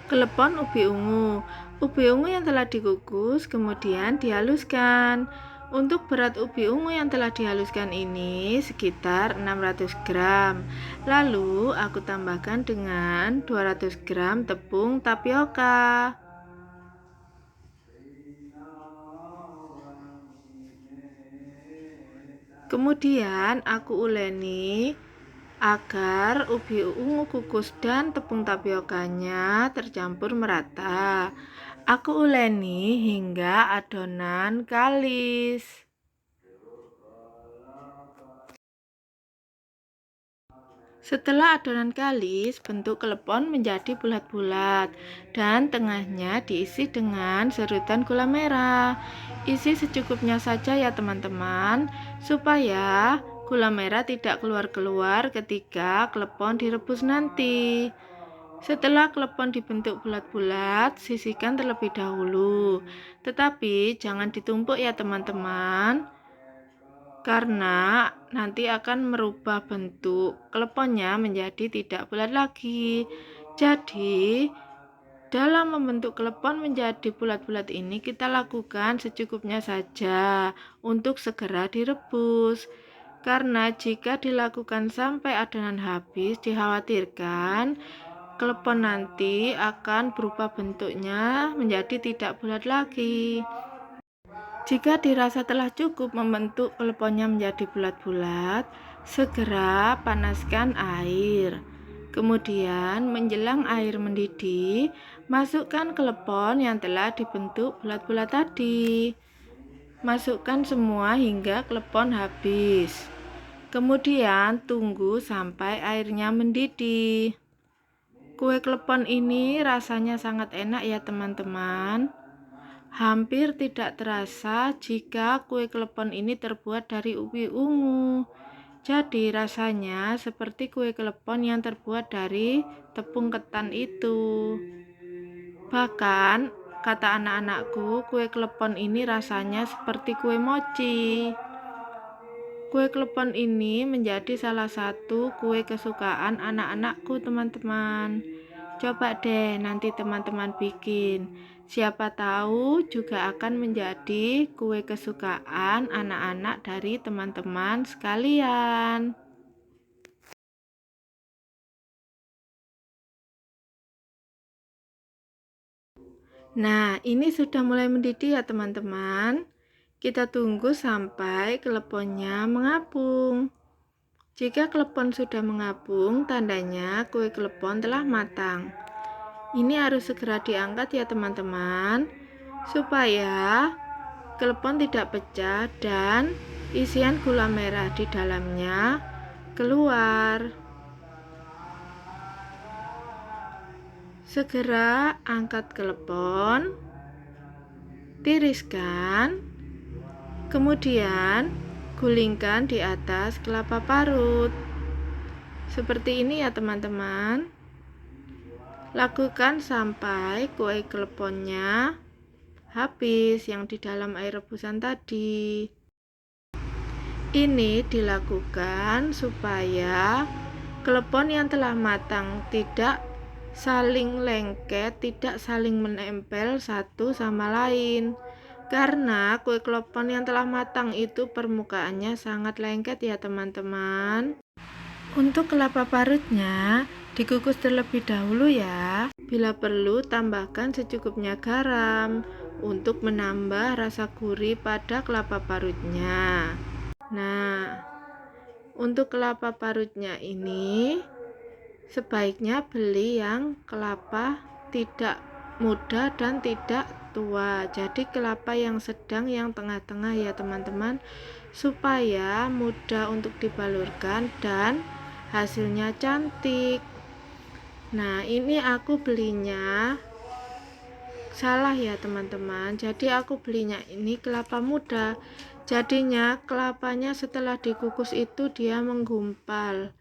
Klepon ubi ungu. Ubi ungu yang telah dikukus kemudian dihaluskan. Untuk berat ubi ungu yang telah dihaluskan ini sekitar 600 gram. Lalu aku tambahkan dengan 200 gram tepung tapioka. Kemudian aku uleni agar ubi ungu kukus dan tepung tapiokanya tercampur merata. Aku uleni hingga adonan kalis. Setelah adonan kalis, bentuk klepon menjadi bulat-bulat dan tengahnya diisi dengan serutan gula merah. Isi secukupnya saja ya teman-teman, supaya gula merah tidak keluar-keluar ketika klepon direbus nanti. Setelah klepon dibentuk bulat-bulat, sisihkan terlebih dahulu. Tetapi jangan ditumpuk ya teman-teman, karena nanti akan merubah bentuk kleponnya menjadi tidak bulat lagi. Jadi dalam membentuk klepon menjadi bulat-bulat ini kita lakukan secukupnya saja untuk segera direbus. Karena jika dilakukan sampai adonan habis, dikhawatirkan klepon nanti akan berubah bentuknya menjadi tidak bulat lagi. Jika dirasa telah cukup membentuk kleponnya menjadi bulat-bulat, segera panaskan air. Kemudian menjelang air mendidih, masukkan klepon yang telah dibentuk bulat-bulat tadi. Masukkan semua hingga klepon habis. Kemudian tunggu sampai airnya mendidih. Kue klepon ini rasanya sangat enak ya teman-teman. Hampir tidak terasa jika kue klepon ini terbuat dari ubi ungu. Jadi rasanya seperti kue klepon yang terbuat dari tepung ketan itu. Bahkan kata anak-anakku, kue klepon ini rasanya seperti kue mochi. Kue klepon ini menjadi salah satu kue kesukaan anak-anakku teman-teman. Coba deh nanti teman-teman bikin. Siapa tahu juga akan menjadi kue kesukaan anak-anak dari teman-teman sekalian. Nah, ini sudah mulai mendidih ya teman-teman. Kita tunggu sampai kleponnya mengapung. Jika klepon sudah mengapung, tandanya kue klepon telah matang. Ini harus segera diangkat ya teman-teman, supaya klepon tidak pecah dan isian gula merah di dalamnya keluar. Segera angkat klepon, tiriskan, kemudian gulingkan di atas kelapa parut. Seperti ini ya teman-teman. Lakukan sampai kue kleponnya habis yang di dalam air rebusan tadi. Ini dilakukan supaya klepon yang telah matang tidak saling lengket, tidak saling menempel satu sama lain. Karena kue klepon yang telah matang itu permukaannya sangat lengket ya teman-teman. Untuk kelapa parutnya dikukus terlebih dahulu ya. Bila perlu tambahkan secukupnya garam untuk menambah rasa gurih pada kelapa parutnya. Nah, untuk kelapa parutnya ini sebaiknya beli yang kelapa tidak muda dan tidak tua. Jadi kelapa yang sedang, yang tengah-tengah ya teman-teman, supaya mudah untuk dibalurkan dan hasilnya cantik. Nah, ini aku belinya salah ya teman-teman. Jadi aku belinya ini kelapa muda. Jadinya kelapanya setelah dikukus itu dia menggumpal.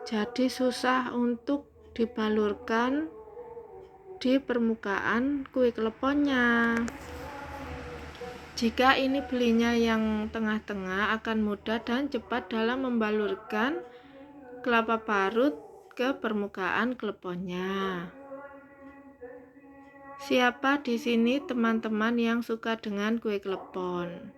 Jadi susah untuk dibalurkan di permukaan kue kleponnya. Jika ini belinya yang tengah-tengah akan mudah dan cepat dalam membalurkan kelapa parut ke permukaan kleponnya. Siapa di sini teman-teman yang suka dengan kue klepon?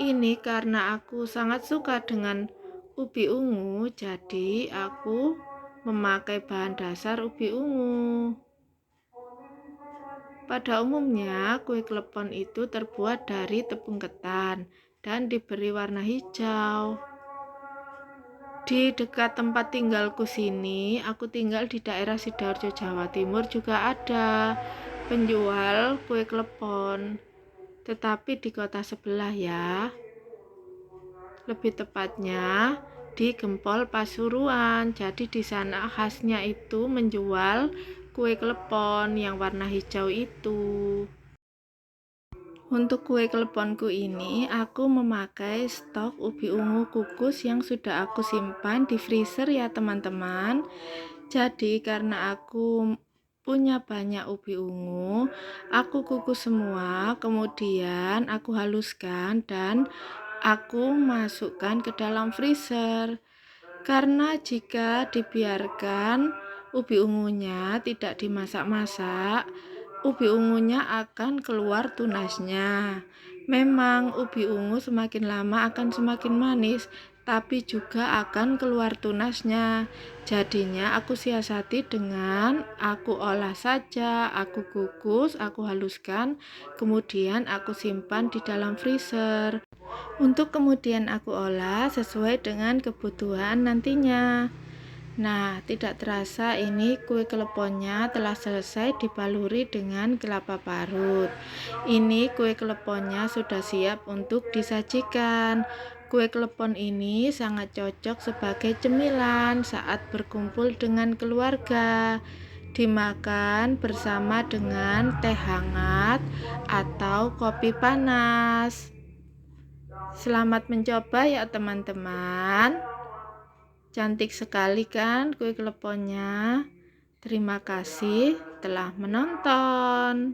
Ini karena aku sangat suka dengan ubi ungu, jadi aku memakai bahan dasar ubi ungu. Pada umumnya, kue klepon itu terbuat dari tepung ketan dan diberi warna hijau. Di dekat tempat tinggalku sini, aku tinggal di daerah Sidoarjo, Jawa Timur, juga ada penjual kue klepon. Tetapi di kota sebelah ya. Lebih tepatnya di Gempol Pasuruan. Jadi di sana khasnya itu menjual kue klepon yang warna hijau itu. Untuk kue kleponku ini, aku memakai stok ubi ungu kukus yang sudah aku simpan di freezer ya teman-teman. Jadi karena aku punya banyak ubi ungu, aku kukus semua, kemudian aku haluskan dan aku masukkan ke dalam freezer. Karena jika dibiarkan ubi ungunya tidak dimasak-masak, ubi ungunya akan keluar tunasnya. Memang ubi ungu semakin lama akan semakin manis, tapi juga akan keluar tunasnya. Jadinya aku siasati dengan aku olah saja, aku kukus, aku haluskan, kemudian aku simpan di dalam freezer. Untuk kemudian aku olah sesuai dengan kebutuhan nantinya. Nah, tidak terasa ini kue kleponnya telah selesai dibaluri dengan kelapa parut. Ini kue kleponnya sudah siap untuk disajikan. Kue klepon ini sangat cocok sebagai cemilan saat berkumpul dengan keluarga. Dimakan bersama dengan teh hangat atau kopi panas. Selamat mencoba ya teman-teman. Cantik sekali kan kue kleponnya. Terima kasih telah menonton.